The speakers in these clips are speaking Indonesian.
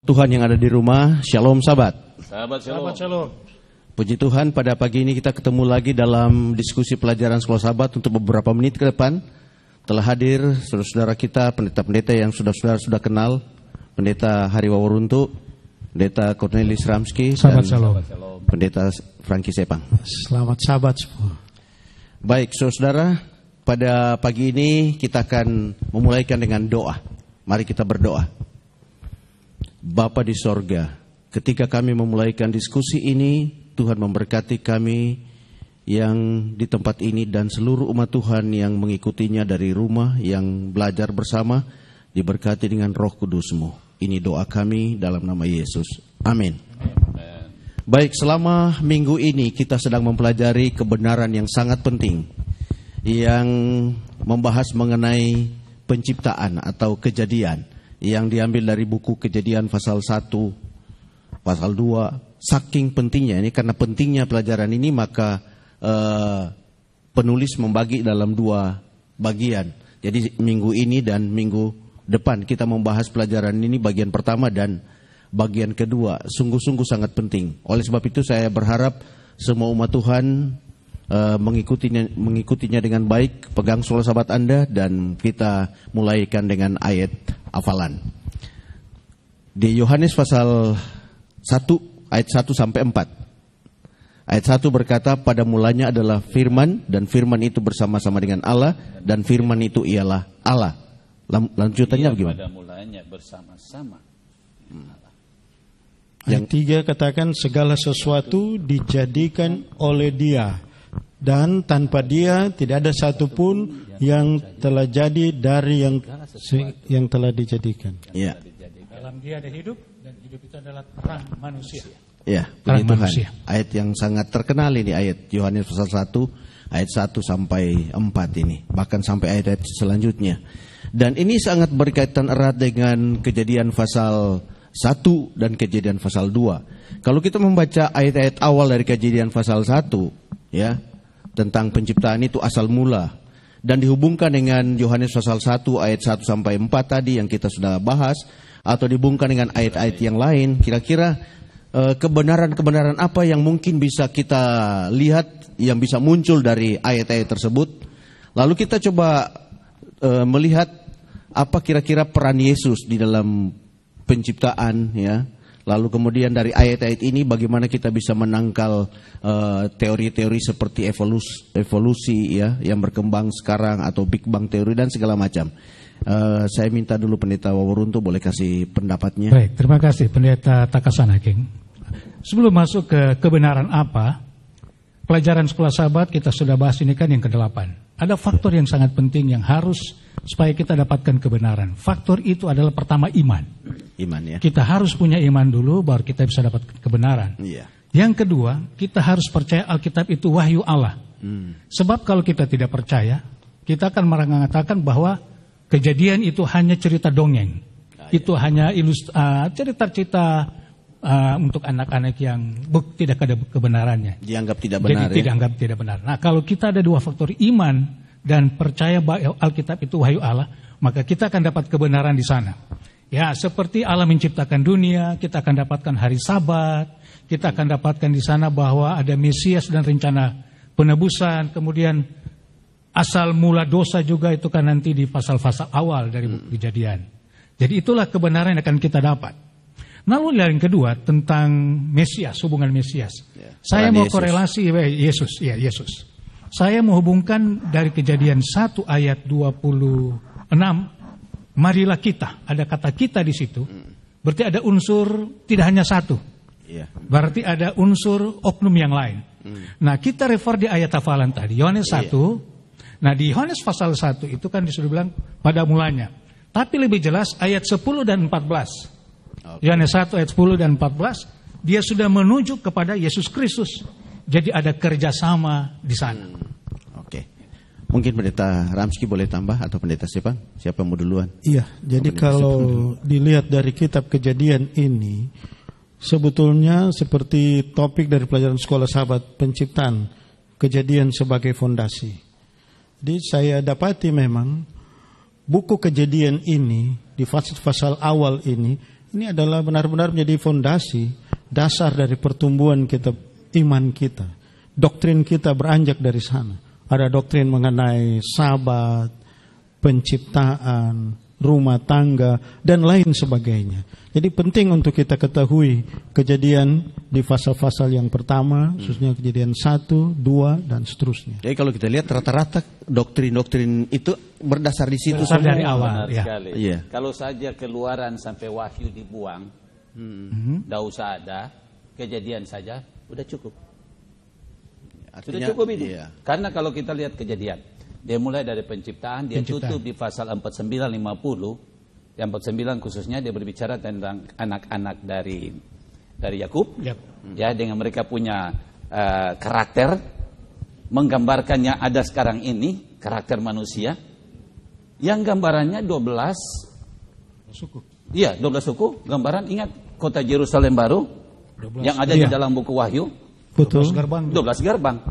Tuhan yang ada di rumah, Shalom sahabat. Sahabat Shalom. Puji Tuhan, pada pagi ini kita ketemu lagi dalam diskusi pelajaran sekolah sahabat untuk beberapa menit ke depan. Telah hadir saudara-saudara kita, pendeta-pendeta yang sudah kenal, Pendeta Hari Waworuntu, Pendeta Cornelis Ramski, Sahabat dan Shalom. Pendeta Franky Sepang. Selamat sahabat semua. Baik, saudara, pada pagi ini kita akan memulaikan dengan doa. Mari kita berdoa. Bapa di sorga, ketika kami memulaikan diskusi ini, Tuhan memberkati kami yang di tempat ini dan seluruh umat Tuhan yang mengikutinya dari rumah, yang belajar bersama, diberkati dengan Roh Kudus-Mu. Ini doa kami dalam nama Yesus. Amin. Baik, selama minggu ini kita sedang mempelajari kebenaran yang sangat penting, yang membahas mengenai penciptaan atau kejadian, yang diambil dari buku Kejadian pasal 1, pasal 2. Saking pentingnya ini, karena pentingnya pelajaran ini, maka penulis membagi dalam 2 bagian. Jadi minggu ini dan minggu depan kita membahas pelajaran ini bagian pertama dan bagian kedua. Sungguh-sungguh sangat penting. Oleh sebab itu saya berharap semua umat Tuhan mengikutinya dengan baik. Pegang suara sahabat Anda dan kita mulaikan dengan ayat hafalan. Di Yohanes pasal 1 ayat 1 sampai 4. Ayat 1 berkata, pada mulanya adalah firman, dan firman itu bersama-sama dengan Allah, dan firman itu ialah Allah. Lanjutannya bagaimana? Pada mulanya bersama-sama Allah. Yang 3 katakan segala sesuatu dijadikan oleh Dia, dan tanpa Dia tidak ada satupun yang telah jadi dari yang telah dijadikan. Ya. Dalam Dia ada hidup, dan hidup itu adalah terang manusia. Ya, puji Tuhan. Ayat yang sangat terkenal ini, ayat Yohanes pasal 1 ayat 1 sampai 4 ini, bahkan sampai ayat-ayat selanjutnya. Dan ini sangat berkaitan erat dengan Kejadian pasal 1 dan Kejadian pasal 2. Kalau kita membaca ayat-ayat awal dari Kejadian pasal 1, ya, tentang penciptaan itu asal mula, dan dihubungkan dengan Yohanes pasal 1 ayat 1 sampai 4 tadi yang kita sudah bahas, atau dihubungkan dengan ayat-ayat yang lain, kira-kira kebenaran-kebenaran apa yang mungkin bisa kita lihat, yang bisa muncul dari ayat-ayat tersebut. Lalu kita coba melihat apa kira-kira peran Yesus di dalam penciptaan, ya. Lalu kemudian dari ayat-ayat ini bagaimana kita bisa menangkal teori-teori seperti evolusi, ya, yang berkembang sekarang, atau Big Bang teori dan segala macam. Saya minta dulu Pendeta Waworuntu boleh kasih pendapatnya. Baik, terima kasih Pendeta Takasana King. Sebelum masuk ke kebenaran apa, pelajaran sekolah sahabat kita sudah bahas ini kan yang ke-8. Ada faktor yang sangat penting yang harus supaya kita dapatkan kebenaran. Faktor itu adalah pertama iman. Iman, ya. Kita harus punya iman dulu baru kita bisa dapat kebenaran. Iya. Yang kedua, kita harus percaya Alkitab itu wahyu Allah. Sebab kalau kita tidak percaya, kita akan mengatakan bahwa Kejadian itu hanya cerita dongeng. Itu hanya cerita-cerita untuk anak-anak yang tidak ada kebenarannya. Dianggap tidak benar. Jadi dianggap tidak benar. Nah, kalau kita ada 2 faktor iman dan percaya bahwa Alkitab itu wahyu Allah, maka kita akan dapat kebenaran di sana. Ya, seperti Allah menciptakan dunia, kita akan dapatkan hari Sabat, kita akan dapatkan di sana bahwa ada Mesias dan rencana penebusan, kemudian asal mula dosa juga itu kan nanti di pasal-pasal awal dari buku Kejadian. Jadi itulah kebenaran yang akan kita dapat. Lalu yang kedua tentang Mesias, hubungan Mesias. Ya, saya mau korelasi Yesus. Saya menghubungkan dari Kejadian 1 ayat 26. Marilah kita, ada kata kita di situ. Berarti ada unsur tidak hanya satu. Ya. Berarti ada unsur oknum yang lain. Nah, kita refer di ayat hafalan tadi, Yohanes 1. Nah, di Yohanes pasal 1 itu kan disuruh bilang pada mulanya. Tapi lebih jelas ayat 10 dan 14. Yohanes 1 ayat 10 dan 14, dia sudah menuju kepada Yesus Kristus. Jadi ada kerjasama di sana. Oke. Mungkin Pendeta Ramski boleh tambah, atau Pendeta Sepang? Siapa yang mau duluan? Iya, jadi kalau dilihat dari kitab Kejadian ini, sebetulnya seperti topik dari pelajaran sekolah sahabat penciptaan, Kejadian sebagai fondasi. Jadi saya dapati memang buku Kejadian ini di pasal awal ini Ini adalah benar-benar menjadi fondasi, dasar dari pertumbuhan kita, iman kita. Doktrin kita beranjak dari sana. Ada doktrin mengenai Sabat, penciptaan, rumah tangga, dan lain sebagainya. Jadi penting untuk kita ketahui kejadian di fase-fase yang pertama, khususnya kejadian 1, 2, dan seterusnya. Jadi kalau kita lihat rata-rata doktrin-doktrin itu berdasar di situ Berdasar semua. dari awal. Benar Ya. sekali. Iya. Kalau saja Keluaran sampai Wahyu dibuang, tidak usah ada, Kejadian saja udah cukup. Sudah cukup itu. Iya. Karena kalau kita lihat Kejadian, dia mulai dari penciptaan, dia tutup di pasal 49, 50. Yang 49 khususnya dia berbicara tentang anak-anak dari Yakub, ya, dengan mereka punya karakter, menggambarkannya ada sekarang ini karakter manusia, yang gambarannya 12 Suku. Iya, 12 suku. Gambaran, ingat kota Yerusalem baru 12, yang ada di dalam buku Wahyu, 12 gerbang. 12 gerbang.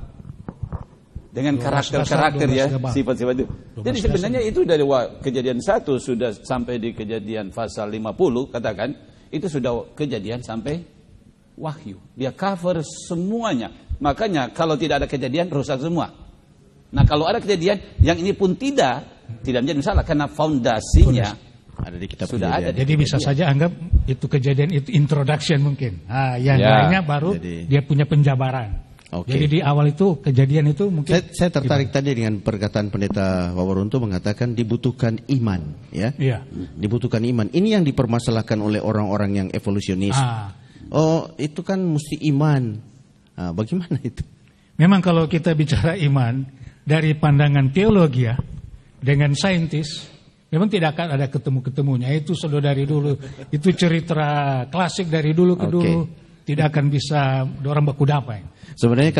Dengan 12 karakter-karakter ya, 12 gerbang. sifat-sifat itu. Jadi sebenarnya itu dari Kejadian 1 sudah sampai di Kejadian pasal 50, katakan, itu sudah Kejadian sampai Wahyu. Dia cover semuanya. Makanya kalau tidak ada Kejadian, rusak semua. Nah, kalau ada Kejadian, yang ini pun tidak menjadi masalah karena fondasinya Ada di kitab sudah Kejadian. ada. Jadi bisa saja anggap itu kejadian itu introduction mungkin. Yang Ya. lainnya baru Jadi- dia punya penjabaran. Oke. Jadi di awal itu kejadian itu mungkin Saya tertarik tadi dengan perkataan Pendeta Waworuntu mengatakan dibutuhkan iman, ya. Iya. Dibutuhkan iman. Ini yang dipermasalahkan oleh orang-orang yang evolusionis. Oh, itu kan mesti iman. Bagaimana itu? Memang kalau kita bicara iman dari pandangan teologi ya, dengan saintis, memang tidak akan ada ketemu-ketemunya. Itu sudah dari dulu. Itu cerita klasik dari dulu ke dulu. Tidak akan bisa orang baku dapai. Sebenarnya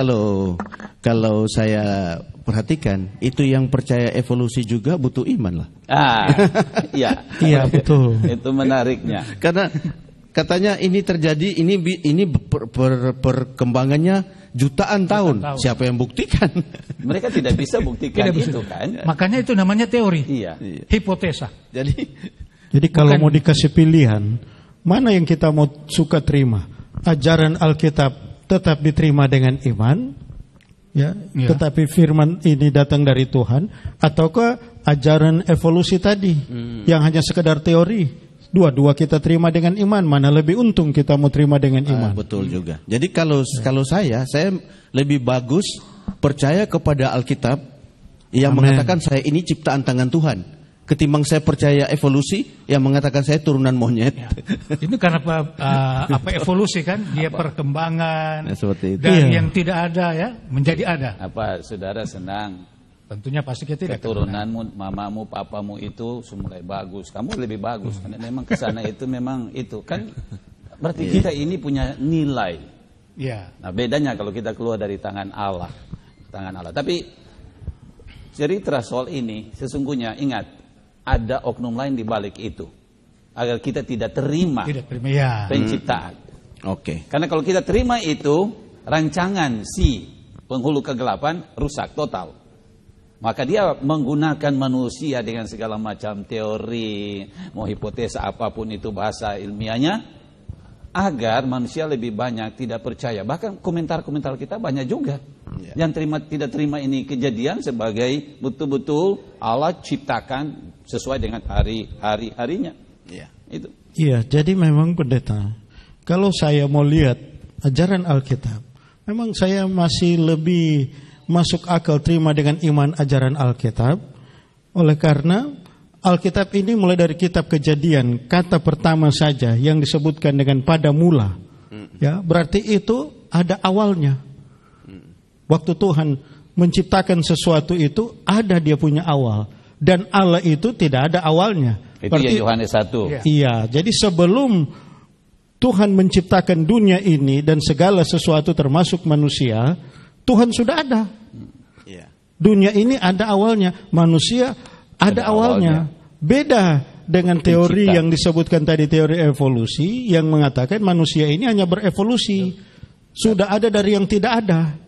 kalau saya perhatikan, itu yang percaya evolusi juga butuh iman lah. Iya. Iya, betul. Itu menariknya. Karena katanya ini terjadi, ini perkembangannya jutaan tahun. Siapa yang buktikan? Mereka tidak bisa buktikan Tidak bisa. itu kan. Makanya itu namanya teori. Iya. Hipotesa. Jadi kalau mau dikasih pilihan, mana yang kita mau suka terima? Ajaran Alkitab tetap diterima dengan iman, ya, tetapi firman ini datang dari Tuhan, ataukah ajaran evolusi tadi yang hanya sekedar teori? Dua-dua kita terima dengan iman, mana lebih untung kita mau terima dengan iman? Betul juga. Jadi kalau saya lebih bagus percaya kepada Alkitab yang mengatakan saya ini ciptaan tangan Tuhan, ketimbang saya percaya evolusi yang mengatakan saya turunan monyet. Ya. Itu karena apa evolusi kan, dia perkembangan Seperti itu. dan yang tidak ada ya menjadi ada. Apa saudara senang? Tentunya pasti kita tidak Keturunanmu, mamamu, papamu itu mulai bagus. Kamu lebih bagus karena memang kesana itu memang itu kan. Berarti kita ini punya nilai. Ya. Nah, bedanya kalau kita keluar dari tangan Allah. Tapi cerita soal ini sesungguhnya ingat ada oknum lain di balik itu. Agar kita tidak terima penciptaan. Oke. Karena kalau kita terima itu, rancangan si penghulu kegelapan rusak total. Maka dia menggunakan manusia dengan segala macam teori, mau hipotesa apapun itu bahasa ilmiahnya, agar manusia lebih banyak tidak percaya. Bahkan komentar-komentar kita banyak juga. Yang tidak terima ini kejadian sebagai betul-betul Allah ciptakan sesuai dengan hari-harinya. Iya. Itu. Iya, jadi memang pendeta, kalau saya mau lihat ajaran Alkitab, memang saya masih lebih masuk akal terima dengan iman ajaran Alkitab. Oleh karena Alkitab ini mulai dari kitab Kejadian, kata pertama saja yang disebutkan dengan pada mula. Ya, berarti itu ada awalnya. Waktu Tuhan menciptakan sesuatu itu ada dia punya awal, dan Allah itu tidak ada awalnya. Itu Berarti, yang Yohanes 1. Iya, jadi sebelum Tuhan menciptakan dunia ini dan segala sesuatu termasuk manusia, Tuhan sudah ada. Iya. Dunia ini ada awalnya, manusia ada awalnya. Beda dengan teori yang disebutkan tadi, teori evolusi yang mengatakan manusia ini hanya berevolusi. Sudah ada dari yang tidak ada.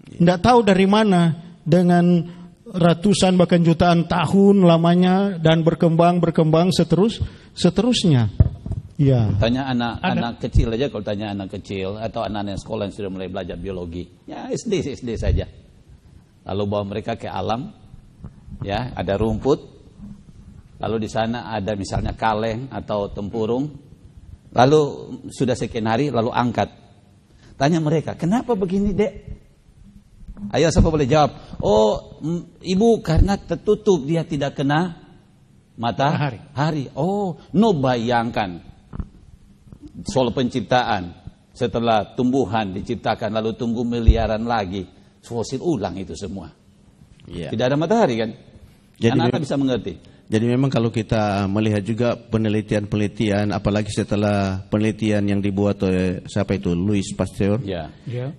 Tidak tahu dari mana, dengan ratusan bahkan jutaan tahun lamanya dan berkembang seterusnya. Ya. Tanya anak kecil aja, kalau tanya anak kecil atau anak-anak sekolah yang sudah mulai belajar biologi, ya SD saja. Lalu bawa mereka ke alam, ya ada rumput, lalu di sana ada misalnya kaleng atau tempurung, lalu sudah sekian hari lalu angkat. Tanya mereka, kenapa begini dek? Ayo siapa boleh jawab? Oh ibu karena tertutup dia tidak kena matahari. Oh no, bayangkan soal penciptaan setelah tumbuhan diciptakan lalu tumbuh miliaran lagi, fosil ulang itu semua. Tidak ada matahari kan? Jadi anak bisa mengerti. Jadi memang kalau kita melihat juga penelitian, apalagi setelah penelitian yang dibuat oleh siapa itu, Louis Pasteur,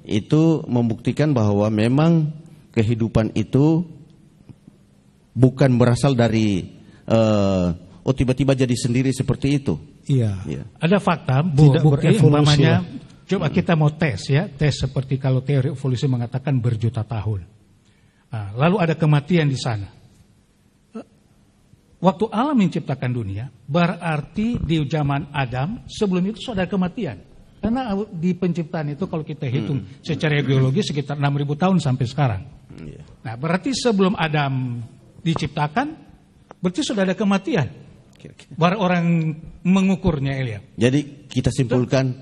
itu membuktikan bahwa memang kehidupan itu bukan berasal dari tiba-tiba jadi sendiri seperti itu. Iya. Ada fakta, bukti umpamanya. Coba kita mau tes seperti kalau teori evolusi mengatakan berjuta tahun. Nah, lalu ada kematian di sana. Waktu Allah menciptakan dunia, berarti di zaman Adam sebelum itu sudah ada kematian. Karena di penciptaan itu kalau kita hitung secara geologi sekitar 6.000 tahun sampai sekarang. Nah, berarti sebelum Adam diciptakan, berarti sudah ada kematian. Baru orang mengukurnya, Elia. Jadi kita simpulkan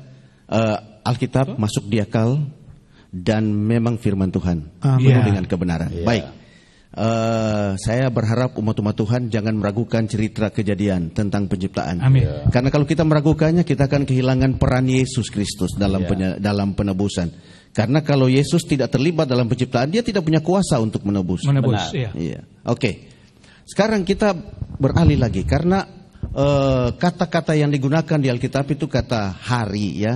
Alkitab masuk di akal dan memang firman Tuhan penuh dengan kebenaran. Baik, saya berharap umat-umat Tuhan jangan meragukan cerita kejadian tentang penciptaan. Karena kalau kita meragukannya, kita akan kehilangan peran Yesus Kristus dalam penebusan. Karena kalau Yesus tidak terlibat dalam penciptaan, dia tidak punya kuasa untuk menebus. Oke. Sekarang kita beralih lagi karena kata-kata yang digunakan di Alkitab itu kata hari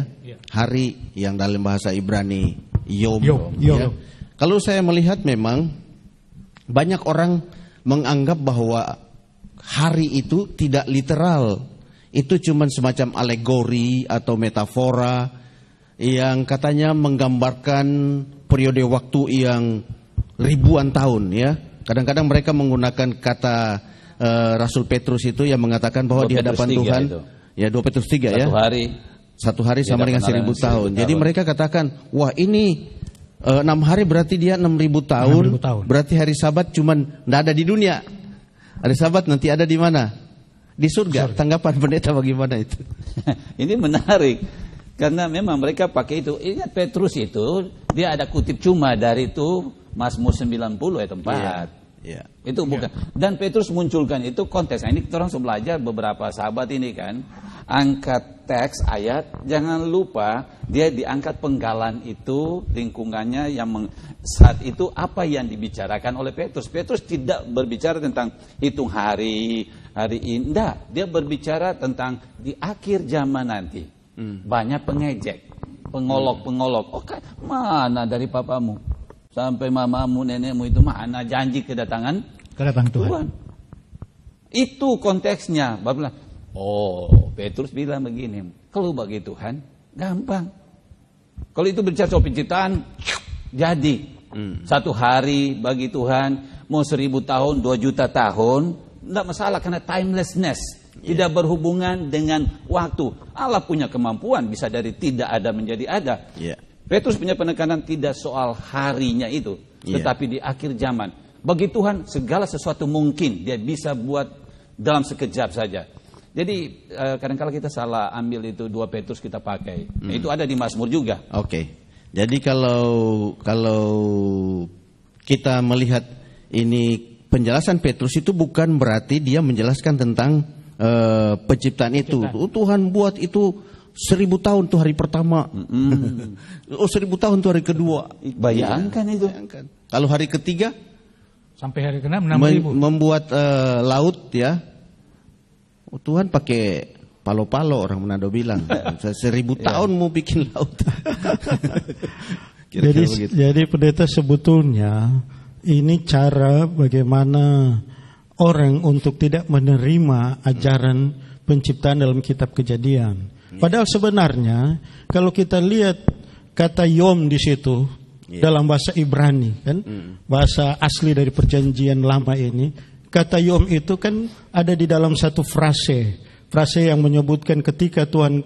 hari yang dalam bahasa Ibrani yom. Ya. Kalau saya melihat memang banyak orang menganggap bahwa hari itu tidak literal, itu cuma semacam alegori atau metafora yang katanya menggambarkan periode waktu yang ribuan tahun ya. Kadang-kadang mereka menggunakan kata Rasul Petrus itu yang mengatakan bahwa di hadapan Tuhan, itu. Ya 2 Petrus 3 ya. Satu hari sama dengan 1.000 tahun. Jadi mereka katakan, wah ini 6 hari berarti dia 6.000 tahun. Berarti hari Sabat cuman tidak ada di dunia. Hari Sabat nanti ada di mana? Di surga. Tanggapan pendeta bagaimana itu? Ini menarik. Karena memang mereka pakai itu. Ingat Petrus itu, dia ada kutip cuma dari itu Mazmur 90 ayat 4. Itu bukan. Dan Petrus munculkan itu konteks. Nah, ini kita orang belajar beberapa sahabat ini kan. Angkat teks ayat, jangan lupa dia diangkat penggalan itu lingkungannya yang saat itu apa yang dibicarakan oleh Petrus. Petrus tidak berbicara tentang hitung hari ini. Enggak, dia berbicara tentang di akhir zaman nanti. Banyak pengejek, pengolok-pengolok. Oh kan, mana dari papamu sampai mamamu, nenekmu itu mana janji kedatangan Tuhan. Itu konteksnya. Oh, Petrus bilang begini, kalau bagi Tuhan gampang. Kalau itu bicara soal penciptaan, jadi 1 hari bagi Tuhan, mau 1.000 tahun, 2 juta tahun, tidak masalah karena timelessness. Tidak berhubungan dengan waktu. Allah punya kemampuan bisa dari tidak ada menjadi ada. Petrus punya penekanan tidak soal harinya itu, tetapi di akhir zaman. Bagi Tuhan segala sesuatu mungkin dia bisa buat dalam sekejap saja. Jadi kadang-kadang kita salah ambil itu 2 Petrus kita pakai. Itu ada di Mazmur juga. Jadi kalau kita melihat ini penjelasan Petrus itu bukan berarti dia menjelaskan tentang penciptaan itu. Tuhan buat itu 1.000 tahun tuh hari pertama. 1.000 tahun tuh hari kedua. Bayangkan itu. Kalau hari ketiga sampai hari ke-6 6.000. Membuat laut ya. Tuhan pakai palo-palo, orang Manado bilang. 1.000 tahun mau bikin laut. Jadi pendeta sebetulnya ini cara bagaimana orang untuk tidak menerima ajaran penciptaan dalam kitab Kejadian. Padahal sebenarnya kalau kita lihat kata yom di situ dalam bahasa Ibrani kan, bahasa asli dari Perjanjian Lama ini, kata yom itu kan ada di dalam satu frase. frase yang menyebutkan ketika Tuhan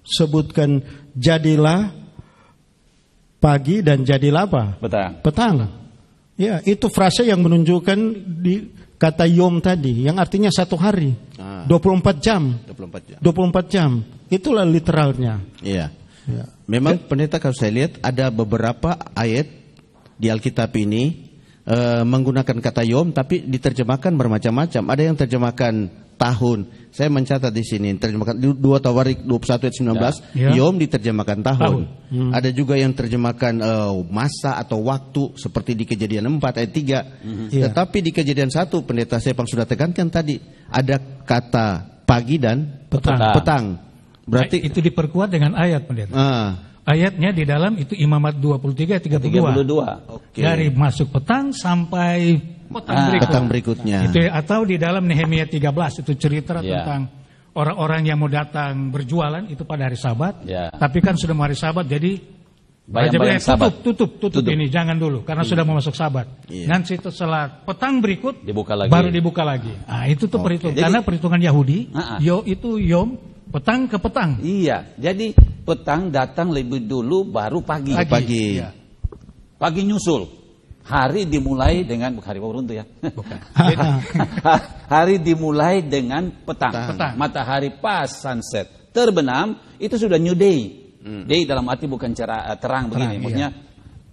sebutkan jadilah pagi dan jadilah apa? Petang. Ya, itu frase yang menunjukkan di kata yom tadi, yang artinya satu hari, 24 jam. 24 jam. Itulah literalnya. Iya. Ya. Memang pendeta, kalau saya lihat ada beberapa ayat di Alkitab ini menggunakan kata yom, tapi diterjemahkan bermacam-macam. Ada yang terjemahkan tahun. Saya mencatat di sini terjemahkan 2 Tawarik 21 ayat 19, yom diterjemahkan tahun. Ada juga yang terjemahkan masa atau waktu seperti di Kejadian 4 ayat 3. Tetapi di Kejadian 1 pendeta Sepang sudah tekankan tadi ada kata pagi dan petang. Berarti itu diperkuat dengan ayat pendeta. Ayatnya di dalam itu Imamat 23 ayat 32. Okay. Dari masuk petang sampai petang berikutnya. Itu, atau di dalam Nehemia 13 itu cerita tentang orang-orang yang mau datang berjualan itu pada hari Sabat. Tapi kan sudah mau hari Sabat, jadi tutup ini jangan dulu karena sudah mau masuk Sabat. Nanti setelah petang berikut baru dibuka lagi. Nah, itu tuh perhitungan. Karena perhitungan Yahudi, itu yom petang ke petang. Iya, jadi petang datang lebih dulu baru pagi. Pagi nyusul. Hari dimulai dengan hari Uruntu ya. Bukan. Hari dimulai dengan petang. Matahari pas sunset terbenam itu sudah new day. Day dalam arti bukan terang begini, maksudnya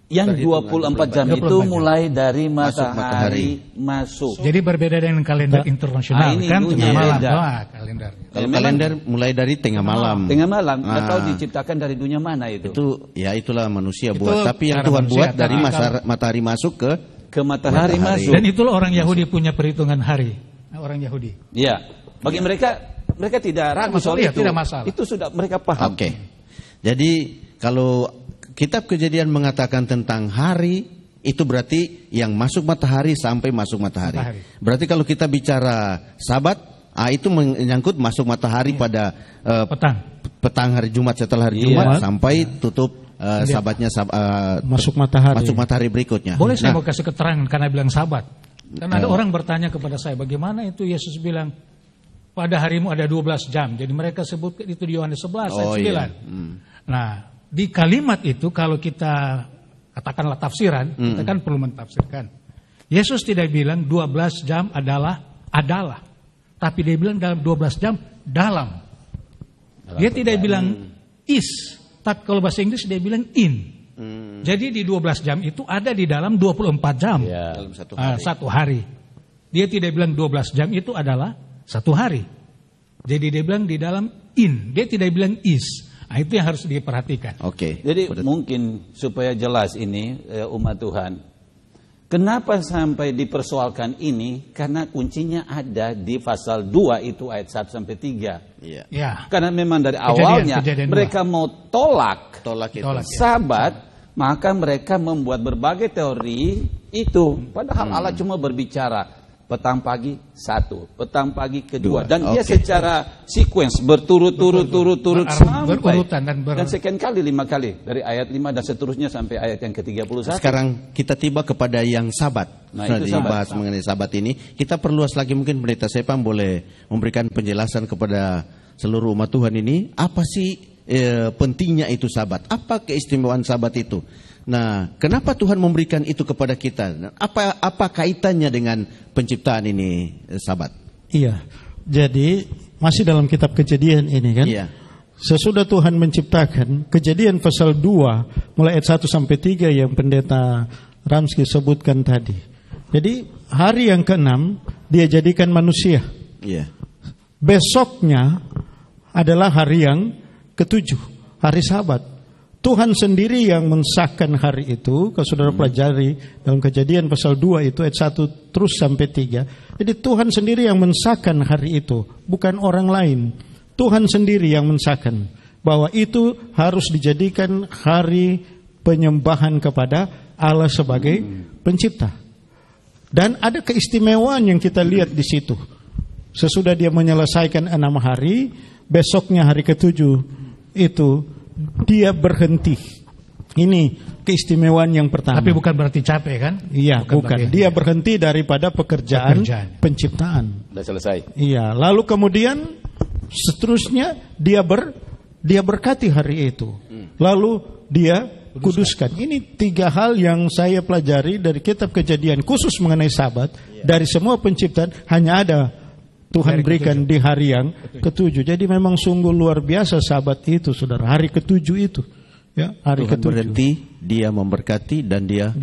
yang 24 jam itu mulai dari matahari masuk. Jadi berbeda dengan kalender internasional kan tengah malam. Kalender. Kalau kalender mulai dari tengah malam. Atau diciptakan dari dunia mana itu? Ya itulah manusia buat. Tapi yang Tuhan buat dari matahari masuk ke matahari masuk. Dan itulah orang Yahudi punya perhitungan hari. Orang Yahudi. Iya. Bagi mereka tidak ragu soal itu. Tidak masalah. Itu sudah mereka paham. Oke. Jadi kalau Kitab Kejadian mengatakan tentang hari, itu berarti yang masuk matahari sampai masuk matahari. Berarti kalau kita bicara Sabat, itu menyangkut masuk matahari pada petang hari Jumat, setelah hari Jumat sampai tutup Sabatnya masuk matahari berikutnya. Boleh saya mau kasih keterangan karena bilang Sabat. Karena ada orang bertanya kepada saya, bagaimana itu Yesus bilang pada harimu ada 12 jam. Jadi mereka sebut itu di Yohanes 11 ayat 9. Nah, di kalimat itu kalau kita katakanlah tafsiran, kita kan perlu mentafsirkan. Yesus tidak bilang 12 jam adalah. Tapi dia bilang dalam 12 jam dalam. Dia tidak bilang is. Tapi kalau bahasa Inggris dia bilang in. Jadi di 12 jam itu ada di dalam 24 jam. Dalam satu hari. Dia tidak bilang 12 jam itu adalah satu hari. Jadi dia bilang di dalam in. Dia tidak bilang is. Nah, itu yang harus diperhatikan. Oke. Jadi mungkin supaya jelas ini umat Tuhan. Kenapa sampai dipersoalkan ini? Karena kuncinya ada di pasal 2 itu ayat 1 sampai 3. Iya. Karena memang dari awalnya mereka mau tolak Sabat, maka mereka membuat berbagai teori itu. Padahal Allah cuma berbicara petang pagi 1, petang pagi kedua, dan dia secara sequence berturut-turut berurutan dan sekian kali 5 kali dari ayat 5 dan seterusnya sampai ayat yang ke-31. Sekarang kita tiba kepada yang Sabat. Itu dibahas mengenai Sabat ini. Kita perluas lagi, mungkin Pendeta Sepang boleh memberikan penjelasan kepada seluruh umat Tuhan ini, apa sih pentingnya itu Sabat? Apa keistimewaan Sabat itu? Nah, kenapa Tuhan memberikan itu kepada kita? Apa kaitannya dengan penciptaan ini, Sabat? Iya, jadi masih dalam kitab Kejadian ini kan? Iya. Sesudah Tuhan menciptakan, Kejadian pasal 2 mulai ayat 1 sampai 3 yang Pendeta Ramski sebutkan tadi. Jadi hari yang ke-6 dia jadikan manusia. Iya. Besoknya adalah hari yang ke-7, hari Sabat. Tuhan sendiri yang mensahkan hari itu. Kalau saudara pelajari dalam Kejadian pasal 2 itu ayat 1 terus sampai 3. Jadi Tuhan sendiri yang mensahkan hari itu, bukan orang lain. Tuhan sendiri yang mensahkan bahwa itu harus dijadikan hari penyembahan kepada Allah sebagai pencipta. Dan ada keistimewaan yang kita lihat di situ. Sesudah dia menyelesaikan 6 hari, besoknya hari ke-7 itu dia berhenti. Ini keistimewaan yang pertama. Tapi bukan berarti capek kan? Iya, bukan. Dia berhenti daripada pekerjaan penciptaan. Sudah selesai. Iya, lalu kemudian seterusnya dia berkati hari itu. Lalu dia kuduskan. Ini 3 hal yang saya pelajari dari kitab Kejadian khusus mengenai Sabat. Dari semua penciptaan hanya ada Tuhan berikan di hari yang ke-7. Jadi memang sungguh luar biasa Sabat itu, saudara. Hari ke-7 itu. Ya, hari Tuhan ke-7. berhenti, dia memberkati dan dia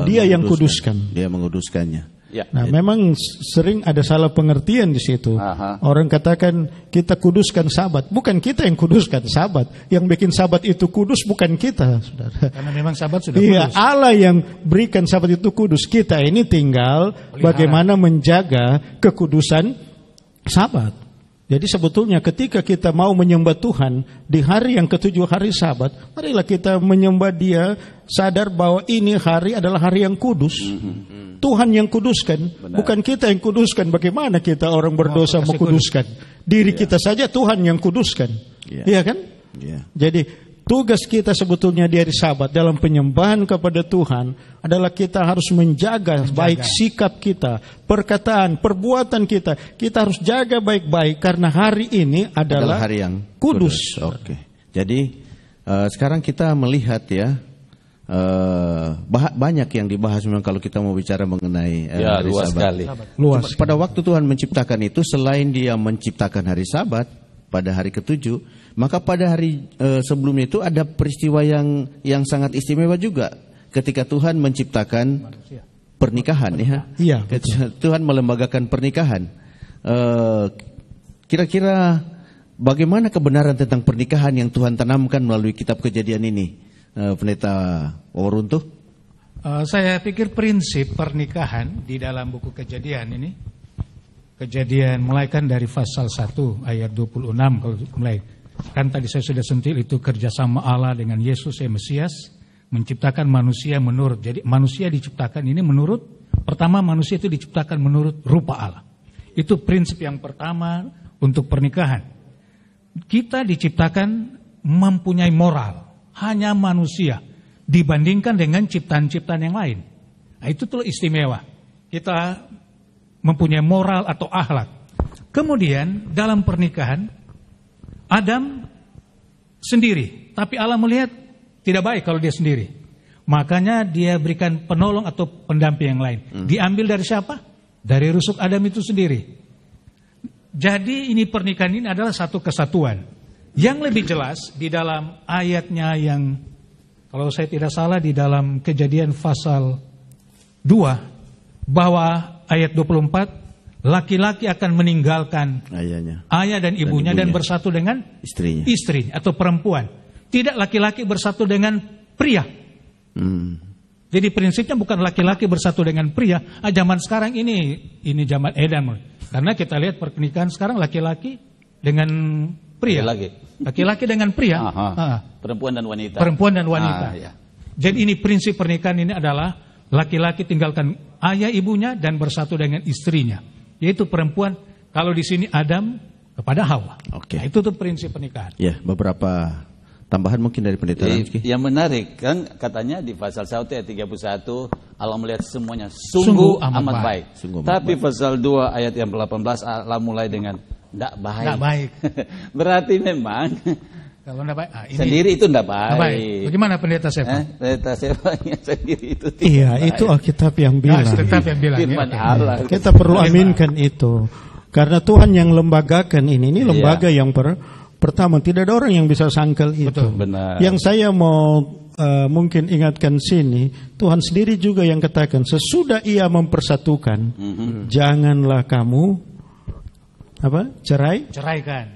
yang kuduskan. Dia menguduskannya. Ya. Nah, memang sering ada salah pengertian di situ. Orang katakan kita kuduskan Sabat, bukan kita yang kuduskan Sabat. Yang bikin Sabat itu kudus bukan kita, saudara. Karena memang Sabat sudah Iya, kudus. Allah yang berikan Sabat itu kudus. Kita ini tinggal bagaimana menjaga kekudusan Sabat. Jadi sebetulnya ketika kita mau menyembah Tuhan di hari yang ke-7 hari Sabat, marilah kita menyembah Dia sadar bahwa ini hari adalah hari yang kudus. Tuhan yang kuduskan, bukan kita yang kuduskan. Bagaimana kita orang berdosa mengkuduskan? Diri kita saja Tuhan yang kuduskan. Iya kan? Jadi tugas kita sebetulnya di hari Sabat dalam penyembahan kepada Tuhan adalah kita harus menjaga baik sikap kita, perkataan, perbuatan kita. Kita harus jaga baik-baik karena hari ini adalah hari yang kudus. Oke. Jadi sekarang kita melihat ya, banyak yang dibahas memang kalau kita mau bicara mengenai hari luas Sabat. sekali. Luas. Pada waktu Tuhan menciptakan itu, selain Dia menciptakan hari Sabat pada hari ke-7, maka pada hari sebelumnya itu ada peristiwa yang sangat istimewa juga, ketika Tuhan menciptakan pernikahan, ya. Iya. Tuhan melembagakan pernikahan. Kira-kira bagaimana kebenaran tentang pernikahan yang Tuhan tanamkan melalui kitab Kejadian ini, Pendeta Waworuntuh? Saya pikir prinsip pernikahan di dalam buku Kejadian ini, Kejadian mulai kan dari pasal 1 ayat 26 kalau mulai. Kan tadi saya sudah sentil itu kerjasama Allah dengan Yesus yang Mesias menciptakan manusia menurut. Jadi manusia diciptakan ini menurut, pertama manusia itu diciptakan menurut rupa Allah. Itu prinsip yang pertama untuk pernikahan. Kita diciptakan mempunyai moral, hanya manusia dibandingkan dengan ciptaan-ciptaan yang lain. Nah, itu tuh istimewa. Kita mempunyai moral atau akhlak. Kemudian dalam pernikahan Adam sendiri, tapi Allah melihat tidak baik kalau dia sendiri. Makanya dia berikan penolong atau pendamping yang lain. Diambil dari siapa? Dari rusuk Adam itu sendiri. Jadi ini pernikahan ini adalah satu kesatuan. Yang lebih jelas di dalam ayatnya yang, kalau saya tidak salah di dalam Kejadian pasal 2, bahwa ayat 24, laki-laki akan meninggalkan ayah dan ibunya dan bersatu dengan istri atau perempuan. Tidak laki-laki bersatu dengan pria. Jadi prinsipnya bukan laki-laki bersatu dengan pria. Zaman sekarang ini zaman edan. Karena kita lihat pernikahan sekarang laki-laki dengan pria. Laki-laki dengan pria. Perempuan dan wanita. Perempuan dan wanita. Jadi ini prinsip pernikahan ini adalah laki-laki tinggalkan ayah ibunya dan bersatu dengan istrinya. Yaitu perempuan, kalau di sini Adam kepada Hawa. Nah, itu tuh prinsip pernikahan. Ya, beberapa tambahan mungkin dari Pendeta Ramski. Yang menarik kan katanya di pasal 1 ayat 31 Allah melihat semuanya sungguh amat baik. Tapi pasal 2 ayat yang 18 Allah mulai dengan tidak baik. Tidak baik. Berarti memang kalau tidak baik, ini sendiri itu tidak baik. Bagaimana Pendeta Sefa? Pendeta Sefa sendiri itu tidak Iya, baik. itu Alkitab yang bilang. Alkitab yang bilang. Firman Allah. Kita perlu aminkan itu. Karena Tuhan yang lembagakan ini lembaga yang pertama, tidak ada orang yang bisa sangkal itu. Betul, benar. Yang saya mau mungkin ingatkan sini, Tuhan sendiri juga yang katakan, sesudah Ia mempersatukan, janganlah kamu ceraikan.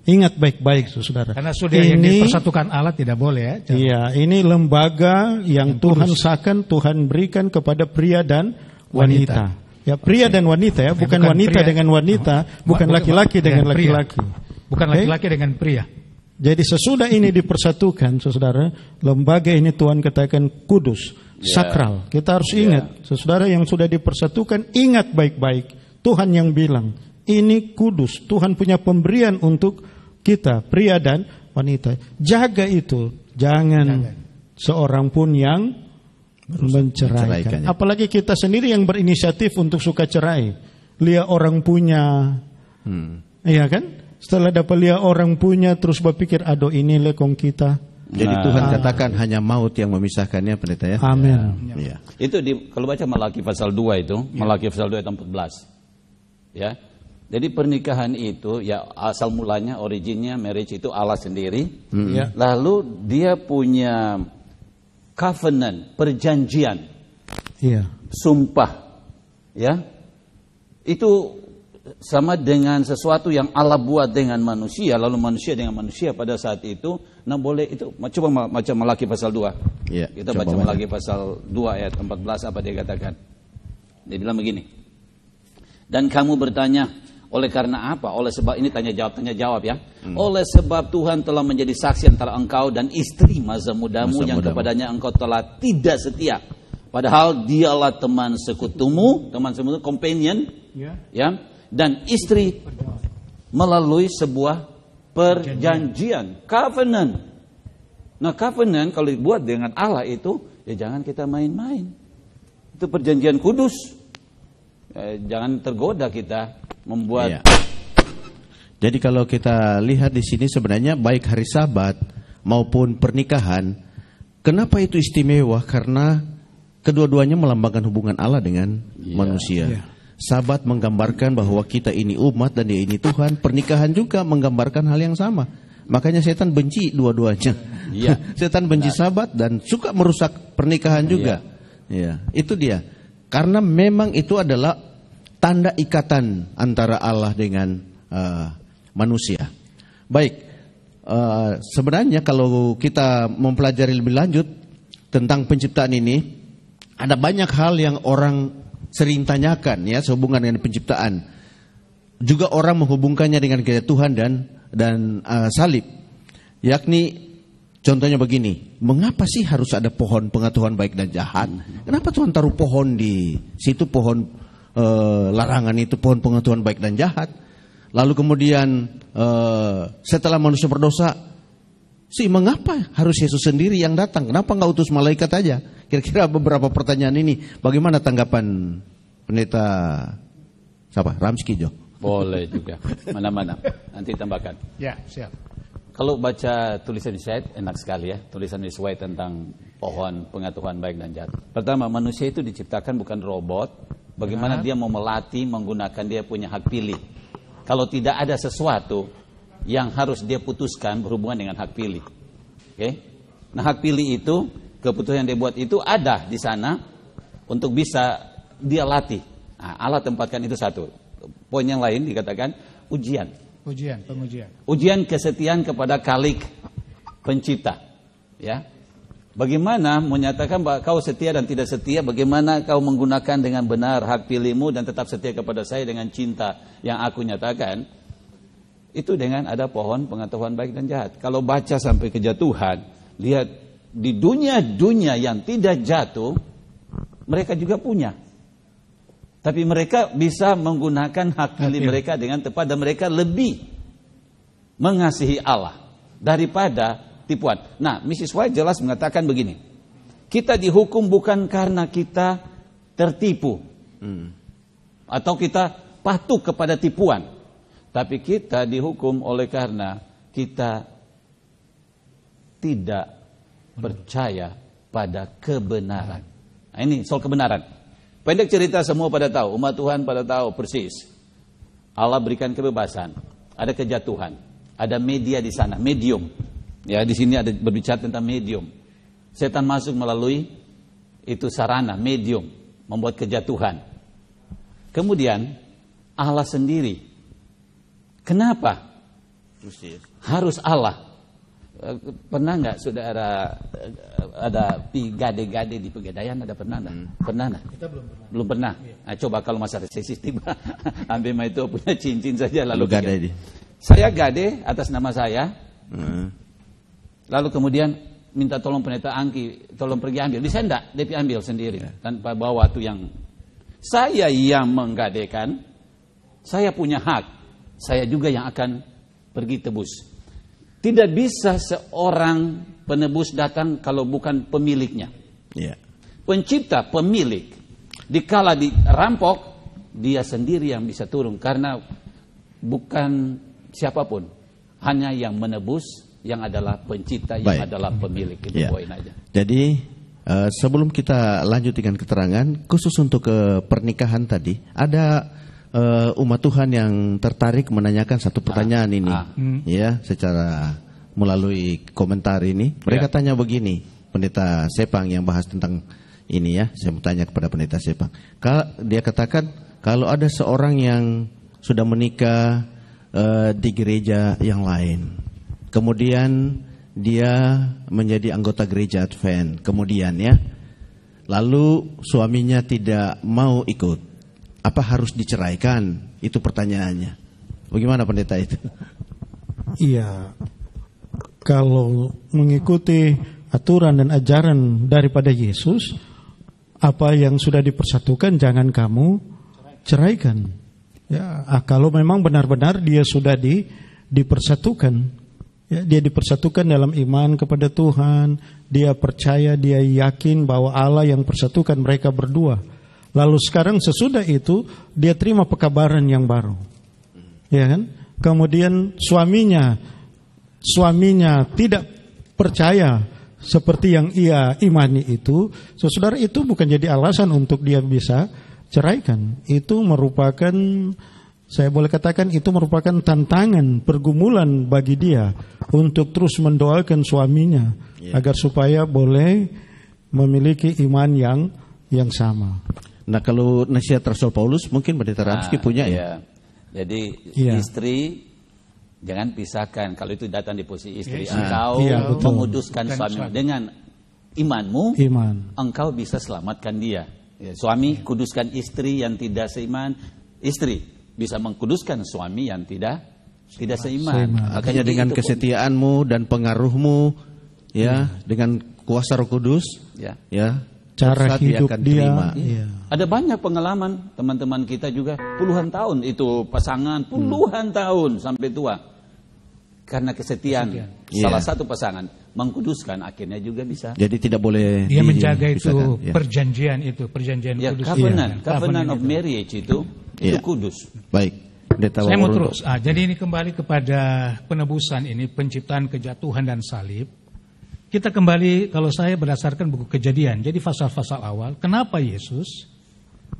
Ingat baik-baik, saudara. Karena sudah yang dipersatukan Allah tidak boleh ya. Iya, ini lembaga yang Tuhan sahkan, Tuhan berikan kepada pria dan wanita. Ya, pria dan wanita ya, bukan wanita pria dengan wanita, bukan laki-laki dengan laki-laki. Bukan laki-laki dengan pria. Jadi sesudah ini dipersatukan, saudara, lembaga ini Tuhan katakan kudus, sakral. Kita harus ingat, saudara yang sudah dipersatukan, ingat baik-baik. Tuhan yang bilang, ini kudus. Tuhan punya pemberian untuk kita, pria dan wanita. Jaga itu, jangan seorang pun yang menceraikan. Apalagi kita sendiri yang berinisiatif untuk suka cerai. Lihat orang punya Iya kan? Setelah dapat lihat orang punya, terus berpikir, aduh ini lekong kita. Jadi Tuhan katakan hanya maut yang memisahkannya, pendeta ya. Amin. Ya. Itu kalau baca Malaki pasal 2 itu, Malaki pasal 2 ayat 14. Ya. Jadi pernikahan itu ya asal mulanya, originnya marriage itu Allah sendiri. Ya. Lalu dia punya covenant, perjanjian. Iya. Sumpah. Ya. Itu sama dengan sesuatu yang Allah buat dengan manusia, lalu manusia dengan manusia pada saat itu, nah boleh itu. Coba baca Malaki pasal 2. Ya, kita baca Malaki pasal 2 ayat 14, apa dia katakan? Dia bilang begini. Dan kamu bertanya, oleh karena apa? Oleh sebab, ini tanya jawab ya. Oleh sebab Tuhan telah menjadi saksi antara engkau dan istri masa mudamu yang kepadanya engkau telah tidak setia. Padahal dialah teman sekutumu, companion, ya. Dan istri melalui sebuah perjanjian, covenant. Nah, covenant kalau dibuat dengan Allah itu, ya jangan kita main-main. Itu perjanjian kudus. Jangan tergoda kita membuat. Iya. Jadi kalau kita lihat di sini sebenarnya baik hari Sabat maupun pernikahan, kenapa itu istimewa? Karena kedua-duanya melambangkan hubungan Allah dengan manusia. Iya. Sabat menggambarkan bahwa kita ini umat dan dia ini Tuhan. Pernikahan juga menggambarkan hal yang sama. Makanya setan benci dua-duanya. Iya. Setan benci Sabat dan suka merusak pernikahan juga. Iya. Itu dia. Karena memang itu adalah tanda ikatan antara Allah dengan manusia. Baik. Sebenarnya kalau kita mempelajari lebih lanjut tentang penciptaan ini, ada banyak hal yang orang sering tanyakan ya sehubungan dengan penciptaan. Juga orang menghubungkannya dengan kejatuhan dan salib. Yakni contohnya begini, mengapa sih harus ada pohon pengetahuan baik dan jahat? Kenapa Tuhan taruh pohon di situ, pohon larangan itu, pohon pengetahuan baik dan jahat? Lalu kemudian setelah manusia berdosa, mengapa harus Yesus sendiri yang datang? Kenapa nggak utus malaikat aja? Kira-kira beberapa pertanyaan ini, bagaimana tanggapan pendeta Ramski Jo? Boleh juga, mana-mana. Nanti tambahkan. Ya, siap. Kalau baca tulisan White, enak sekali ya, tulisan White tentang pohon pengetahuan baik dan jahat. Pertama, manusia itu diciptakan bukan robot. Bagaimana dia mau melatih menggunakan dia punya hak pilih? Kalau tidak ada sesuatu yang harus dia putuskan berhubungan dengan hak pilih. Oke? Nah, hak pilih itu, keputusan yang dia buat itu ada di sana untuk bisa dia latih. Nah, Allah tempatkan itu satu. Poin yang lain dikatakan ujian. Pengujian. Ujian kesetiaan kepada Khalik pencipta. Ya. Bagaimana menyatakan bahwa kau setia dan tidak setia, bagaimana kau menggunakan dengan benar hak pilihmu dan tetap setia kepada saya dengan cinta yang aku nyatakan. Itu dengan ada pohon pengetahuan baik dan jahat. Kalau baca sampai kejatuhan, lihat di dunia yang tidak jatuh, mereka juga punya. Tapi mereka bisa menggunakan hak pilih mereka dengan tepat dan mereka lebih mengasihi Allah daripada tipuan. Nah, Mrs. White jelas mengatakan begini. Kita dihukum bukan karena kita tertipu atau kita patuh kepada tipuan. Tapi kita dihukum oleh karena kita tidak percaya pada kebenaran. Nah, ini soal kebenaran. Pendek cerita, semua pada tahu, umat Tuhan pada tahu persis. Allah berikan kebebasan, ada kejatuhan, ada media di sana, medium. Ya, di sini ada berbicara tentang medium. Setan masuk melalui itu sarana, medium, membuat kejatuhan. Kemudian Allah sendiri. Kenapa harus Allah? Pernah nggak saudara ada pi gade-gade di Pegadaian, ada pernah nggak? Pernah nggak? Kita belum pernah. Nah, coba kalau masa resesi tiba, ambil itu punya cincin saja lalu gade. Saya gade atas nama saya. Lalu kemudian minta tolong pendeta Angki, tolong pergi ambil. Bisa enggak? Dia ambil sendiri tanpa bawa tuh yang saya yang menggadekan. Saya punya hak. Saya juga yang akan pergi tebus. Tidak bisa seorang penebus datang kalau bukan pemiliknya. Pencipta, pemilik. Dikala dirampok, dia sendiri yang bisa turun. Karena bukan siapapun, hanya yang menebus, yang adalah pencipta, yang adalah pemilik. Itu poin aja. Jadi sebelum kita lanjut dengan keterangan khusus untuk pernikahan tadi, ada umat Tuhan yang tertarik menanyakan satu pertanyaan ini, ya, secara melalui komentar ini. Mereka tanya begini, Pendeta Sepang yang bahas tentang ini ya, saya mau tanya kepada Pendeta Sepang. Dia katakan kalau ada seorang yang sudah menikah di gereja yang lain, kemudian dia menjadi anggota gereja Advent, kemudian ya, lalu suaminya tidak mau ikut, apa harus diceraikan? Itu pertanyaannya. Bagaimana Pendeta itu? Iya, kalau mengikuti aturan dan ajaran daripada Yesus, apa yang sudah dipersatukan jangan kamu ceraikan. Ya, kalau memang benar-benar dia sudah dipersatukan, ya, dia dipersatukan dalam iman kepada Tuhan, dia percaya, dia yakin bahwa Allah yang persatukan mereka berdua. Lalu sekarang sesudah itu dia terima pekabaran yang baru, ya kan? Kemudian suaminya tidak percaya seperti yang ia imani itu, saudara, itu bukan jadi alasan untuk dia bisa ceraikan. Itu merupakan, saya boleh katakan, itu merupakan tantangan, pergumulan bagi dia untuk terus mendoakan suaminya agar supaya boleh memiliki iman yang sama. Nah, kalau nasihat Rasul Paulus mungkin Pendeta Ramski punya ya. Jadi istri jangan pisahkan. Kalau itu datang di posisi istri, engkau menguduskan suami dengan imanmu, engkau bisa selamatkan dia. Ya, suami kuduskan istri yang tidak seiman, istri bisa mengkuduskan suami yang tidak seiman. Makanya dengan kesetiaanmu dan pengaruhmu, ya, dengan kuasa Roh Kudus, ya, cara hidup dia. Ada banyak pengalaman teman-teman kita juga, puluhan tahun itu pasangan, puluhan tahun sampai tua. Karena kesetiaan salah satu pasangan mengkuduskan, akhirnya juga bisa. Jadi tidak boleh dia menjaga itu perjanjian kudus. Covenant of marriage itu kudus. Baik. Saya mau terus. Jadi ini kembali kepada penebusan ini, penciptaan, kejatuhan dan salib. Kita kembali, kalau saya berdasarkan buku Kejadian, jadi pasal-pasal awal. Kenapa Yesus?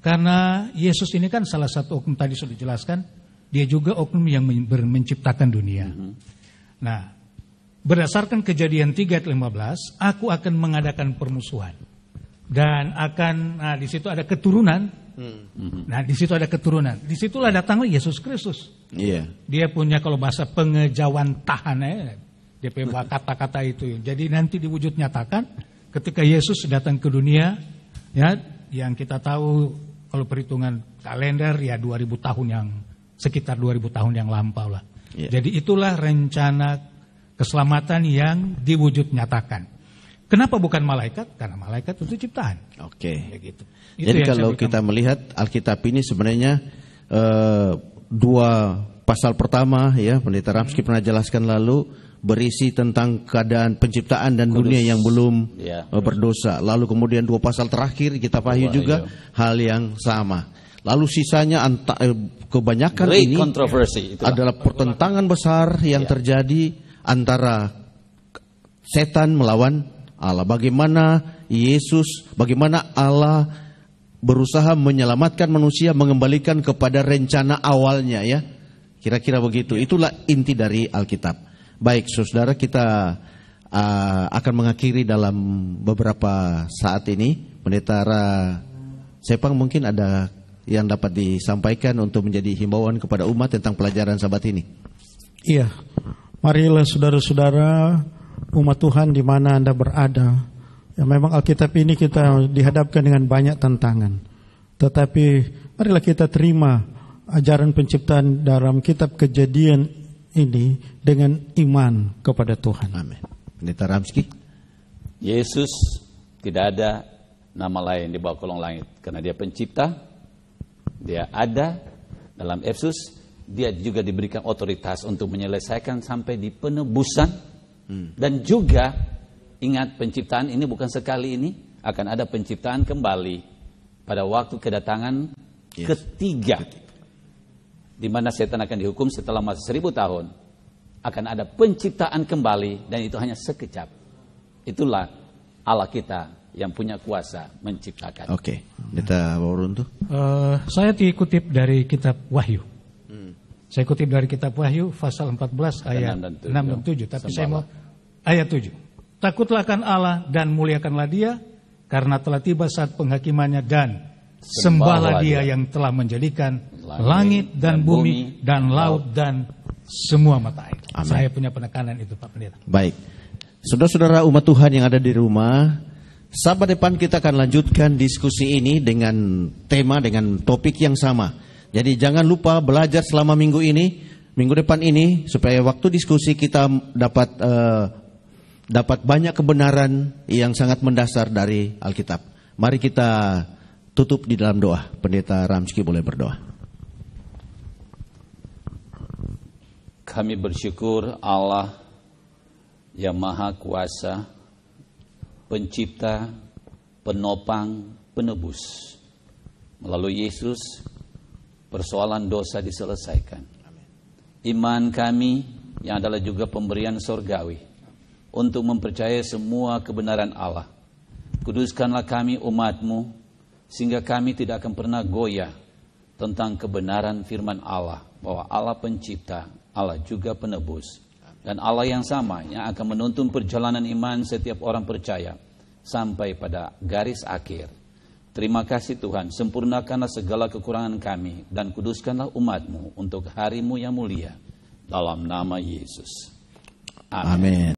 Karena Yesus ini kan salah satu oknum, tadi sudah dijelaskan, dia juga oknum yang menciptakan dunia. Nah, berdasarkan Kejadian 3 ayat 15, aku akan mengadakan permusuhan. Dan akan, di situ ada keturunan. Nah, di situ ada keturunan. Disitulah datanglah Yesus Kristus. Dia punya, kalau bahasa pengejawantahan, dia punya kata-kata itu. Jadi nanti diwujud nyatakan ketika Yesus datang ke dunia, ya, yang kita tahu kalau perhitungan kalender ya 2000 tahun yang sekitar 2000 tahun yang lampau lah. Jadi itulah rencana keselamatan yang diwujud nyatakan. Kenapa bukan malaikat? Karena malaikat itu ciptaan. Ya gitu. Jadi kalau kita melihat Alkitab ini sebenarnya dua pasal pertama, ya, Pendeta Ramski pernah jelaskan lalu, berisi tentang keadaan penciptaan dan dunia yang belum berdosa. Lalu kemudian dua pasal terakhir kita Wahyu juga hal yang sama. Lalu sisanya kebanyakan ini adalah pertentangan besar yang terjadi antara setan melawan Allah. Bagaimana Allah berusaha menyelamatkan manusia, mengembalikan kepada rencana awalnya, ya. Kira-kira begitu. Itulah inti dari Alkitab. Baik, saudara, kita akan mengakhiri dalam beberapa saat ini. Pendeta Sepang, mungkin ada yang dapat disampaikan untuk menjadi himbauan kepada umat tentang pelajaran Sabat ini. Iya, marilah saudara-saudara umat Tuhan di mana Anda berada. Ya, memang Alkitab ini kita dihadapkan dengan banyak tantangan. Tetapi marilah kita terima ajaran penciptaan dalam kitab Kejadian ini dengan iman kepada Tuhan. Amin. Pendeta Ramski. Yesus tidak ada nama lain di bawah kolong langit, karena dia pencipta. Dia ada dalam Efesus, dia juga diberikan otoritas untuk menyelesaikan sampai di penebusan. Dan juga ingat, penciptaan ini bukan sekali ini, akan ada penciptaan kembali pada waktu kedatangan ketiga. di mana setan akan dihukum setelah masa 1000 tahun. Akan ada penciptaan kembali, dan itu hanya sekejap. Itulah Allah kita yang punya kuasa menciptakan. Oke, kita urun tuh. Saya dikutip dari kitab Wahyu. Saya kutip dari kitab Wahyu pasal 14 ayat 6 dan 7. Tapi saya mau ayat 7. Takutlah akan Allah dan muliakanlah Dia, karena telah tiba saat penghakimannya, dan sembahlah Dia yang telah menjadikan langit dan bumi dan laut dan semua mata air. Amin. Saya punya penekanan itu, Pak Pendeta. Baik, saudara-saudara umat Tuhan yang ada di rumah, sahabat depan kita akan lanjutkan diskusi ini dengan tema, dengan topik yang sama. Jadi jangan lupa belajar selama minggu ini, minggu depan ini, supaya waktu diskusi kita dapat banyak kebenaran yang sangat mendasar dari Alkitab. Mari kita tutup di dalam doa. Pendeta Ramski boleh berdoa. Kami bersyukur Allah yang Maha Kuasa, Pencipta, Penopang, Penebus. Melalui Yesus, persoalan dosa diselesaikan. Iman kami yang adalah juga pemberian sorgawi untuk mempercayai semua kebenaran Allah. Kuduskanlah kami umat-Mu, sehingga kami tidak akan pernah goyah tentang kebenaran firman Allah, bahwa Allah pencipta, Allah juga penebus, dan Allah yang sama yang akan menuntun perjalanan iman setiap orang percaya sampai pada garis akhir. Terima kasih Tuhan, sempurnakanlah segala kekurangan kami dan kuduskanlah umat-Mu untuk hari-Mu yang mulia. Dalam nama Yesus. Amin.